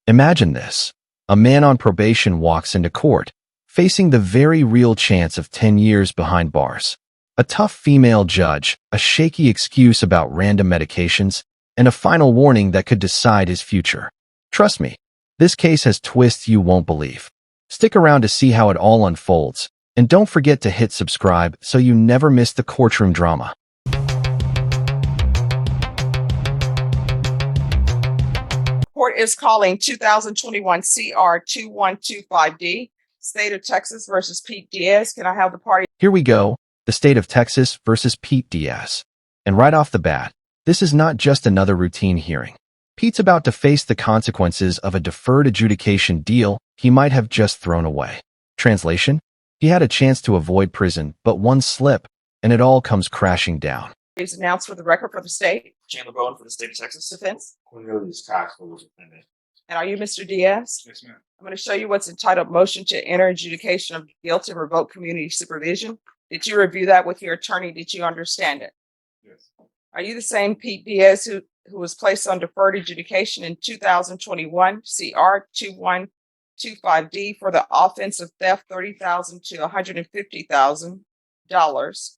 Imagine this. A man on probation walks into court, facing the very real chance of 10 years behind bars. A tough female judge, a shaky excuse about random medications, and a final warning that could decide his future. Trust me, this case has twists you won't believe. Stick around to see how it all unfolds, and don't forget to hit subscribe so you never miss the courtroom drama. Court is calling 2021 CR 2125D, State of Texas versus Pete Diaz. Can I have the party? Here we go, the state of Texas versus Pete Diaz. And right off the bat, this is not just another routine hearing. Pete's about to face the consequences of a deferred adjudication deal he might have just thrown away. Translation? He had a chance to avoid prison, but one slip, and it all comes crashing down. Please announce for the record for the state. Chandler Bowen for the state of Texas. Defense. Cornelius Cox for the defendant. And are you Mr. Diaz? Yes, ma'am. I'm going to show you what's entitled Motion to Enter Adjudication of Guilt and Revoke Community Supervision. Did you review that with your attorney? Did you understand it? Yes. Are you the same Pete Diaz who was placed on deferred adjudication in 2021 CR 2125D for the offense of theft $30,000 to $150,000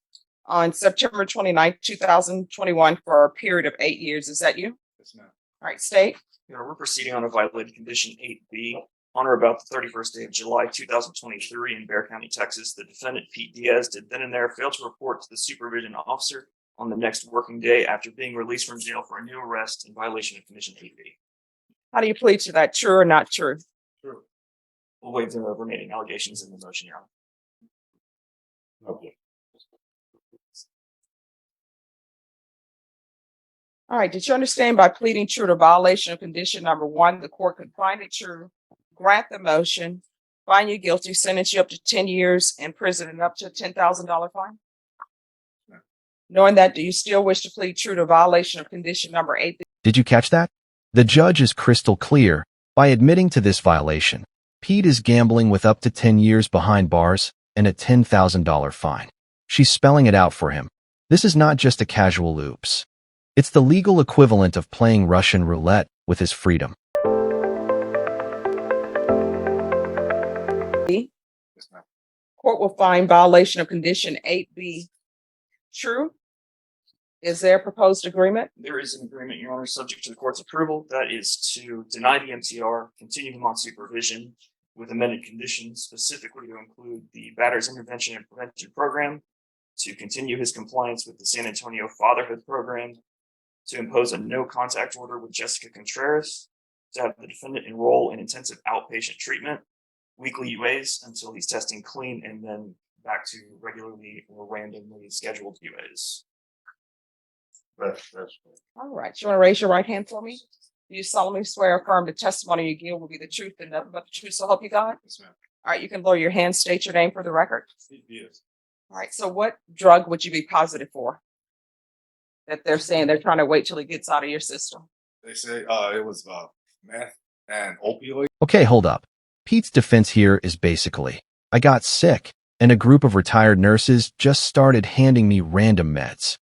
on September 29th, 2021 for a period of 8 years? Is that you? Yes, ma'am. All right, state. We're proceeding on a violated condition 8B. On or about the 31st day of July 2023 in Bexar County, Texas, the defendant Pete Diaz did then and there fail to report to the supervision officer on the next working day after being released from jail for a new arrest in violation of condition 8B. How do you plead to that? True or not true? True. We'll waive the remaining allegations in the motion, Your Honor. Okay. All right. Did you understand by pleading true to violation of condition number 1, the court could find it true, grant the motion, find you guilty, sentence you up to 10 years in prison and up to a $10,000 fine? No. Knowing that, do you still wish to plead true to violation of condition number 8? Did you catch that? The judge is crystal clear. By admitting to this violation, Pete is gambling with up to 10 years behind bars and a $10,000 fine. She's spelling it out for him. This is not just a casual oops. It's the legal equivalent of playing Russian roulette with his freedom. Yes, ma'am. Court will find violation of condition 8B true. Is there a proposed agreement? There is an agreement, Your Honor, subject to the court's approval. That is to deny the MTR, continue him on supervision with amended conditions, specifically to include the Batter's Intervention and Prevention Program, to continue his compliance with the San Antonio Fatherhood Program, to impose a no contact order with Jessica Contreras, to have the defendant enroll in intensive outpatient treatment, weekly UAs until he's testing clean, and then back to regularly or randomly scheduled UAs. That's All right. You want to raise your right hand for me? Do you solemnly swear or affirm the testimony you give will be the truth and nothing but the truth, so help you God? Yes, ma'am. All right. You can lower your hand, state your name for the record. Yes. All right. So what drug would you be positive for? That they're saying they're trying to wait till it gets out of your system. They say it was meth and opioid. Okay, hold up. Pete's defense here is basically, I got sick, and a group of retired nurses just started handing me random meds.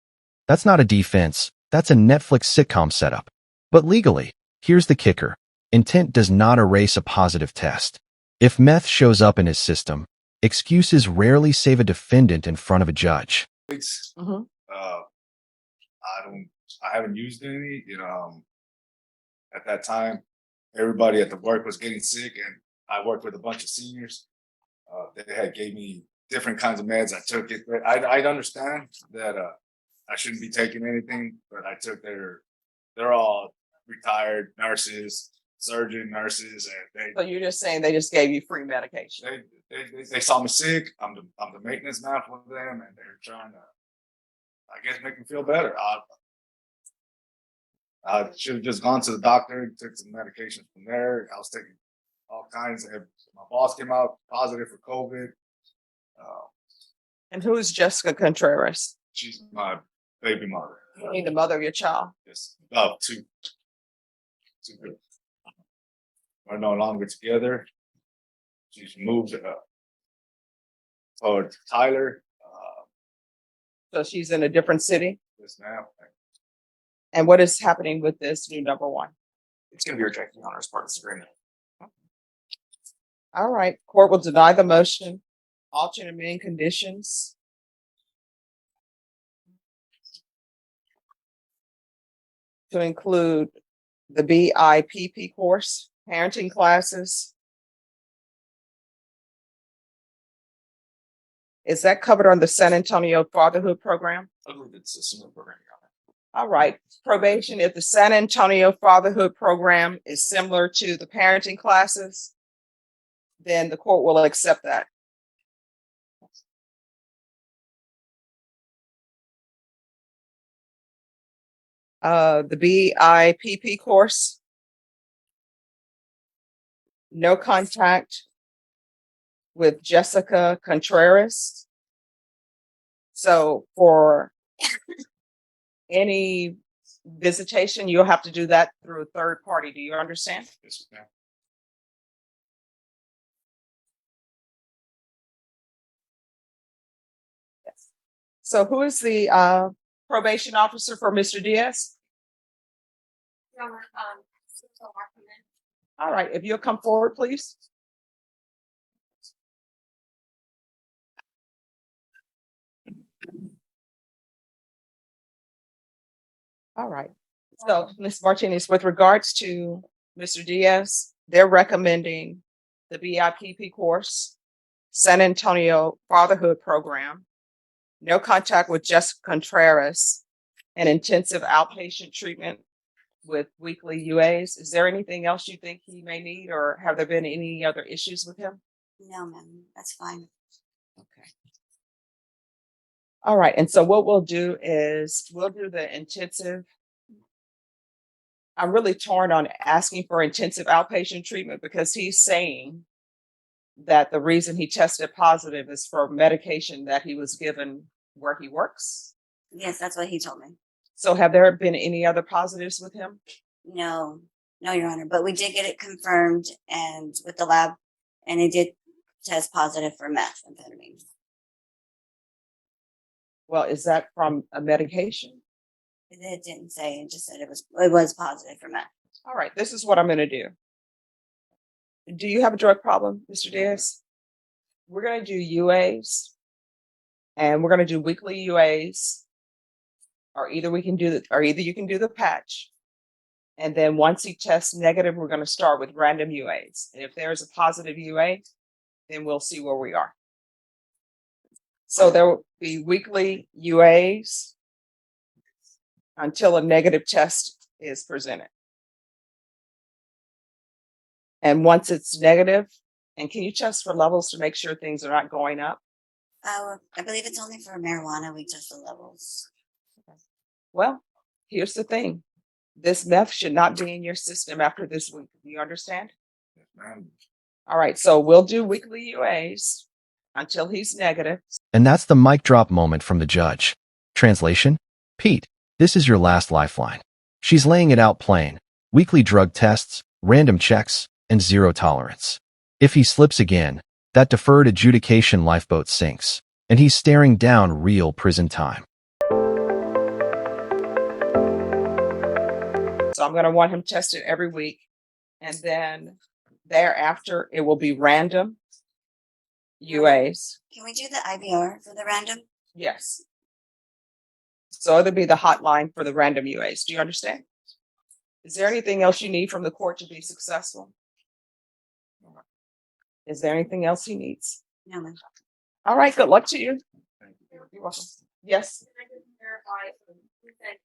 That's not a defense, that's a Netflix sitcom setup. But legally, here's the kicker. Intent does not erase a positive test. If meth shows up in his system, excuses rarely save a defendant in front of a judge. Mm-hmm. I haven't used any. At that time, everybody at the work was getting sick, and I worked with a bunch of seniors. They had gave me different kinds of meds. I took it. I'd understand that I shouldn't be taking anything, but I took they're all retired nurses, surgeon nurses, and So you're just saying they just gave you free medication. they saw me sick. I'm the maintenance man for them, and they're trying to, I guess, make me feel better. I should have just gone to the doctor, took some medication from there. I was taking all kinds of. My boss came out positive for COVID. And who is Jessica Contreras? She's my baby mother. You mean the mother of your child? Yes, two. Good. We're no longer together. She's moved toward Tyler. So she's in a different city. Yes, ma'am. And what is happening with this new number 1? it's gonna be rejected, Your Honor, as part of this agreement. All right, court will deny the motion, alter and amend conditions. To include the BIPP course, parenting classes. Is that covered on the San Antonio Fatherhood Program? I believe it's a similar program, Your Honor. All right, probation, if the San Antonio Fatherhood Program is similar to the parenting classes, then the court will accept that. The BIPP course. No contact with Jessica Contreras. So for any visitation, you'll have to do that through a third party. Do you understand? Yes, ma'am. Yes. So who is the probation officer for Mr. Diaz? All right, if you'll come forward, please. All right. So, Ms. Martinez, with regards to Mr. Diaz, they're recommending the BIPP course, San Antonio Fatherhood Program, no contact with Jessica Contreras, and intensive outpatient treatment with weekly UAs. Is there anything else you think he may need, or have there been any other issues with him? No, ma'am, that's fine. Okay. All right, and so what we'll do is we'll do the intensive. I'm really torn on asking for intensive outpatient treatment because he's saying that the reason he tested positive is for medication that he was given where he works. Yes, that's what he told me. So have there been any other positives with him? No, Your Honor, but we did get it confirmed and with the lab, and it did test positive for methamphetamine. Well, is that from a medication? It didn't say, it just said it was positive for meth. All right, this is what I'm gonna do. Do you have a drug problem, Mr. Diaz? We're gonna do UAs, and we're gonna do weekly UAs, or either you can do the patch. And then once he tests negative, we're gonna start with random UAs. And if there's a positive UA, then we'll see where we are. So there will be weekly UAs until a negative test is presented. And once it's negative, and can you test for levels to make sure things are not going up? I believe it's only for marijuana. We test the levels. Well, here's the thing. This meth should not be in your system after this week. Do you understand? Yes, ma'am. All right, so we'll do weekly UAs until he's negative. And that's the mic drop moment from the judge. Translation? Pete, this is your last lifeline. She's laying it out plain. Weekly drug tests, random checks, and zero tolerance. If he slips again, that deferred adjudication lifeboat sinks, and he's staring down real prison time. So I'm going to want him tested every week. And then thereafter, it will be random UAs. Can we do the IVR for the random? Yes. So it'll be the hotline for the random UAs. Do you understand? Is there anything else you need from the court to be successful? Is there anything else he needs? No, ma'am. All right, good luck to you. Thank you. You're welcome. Yes. Can I just verify, you said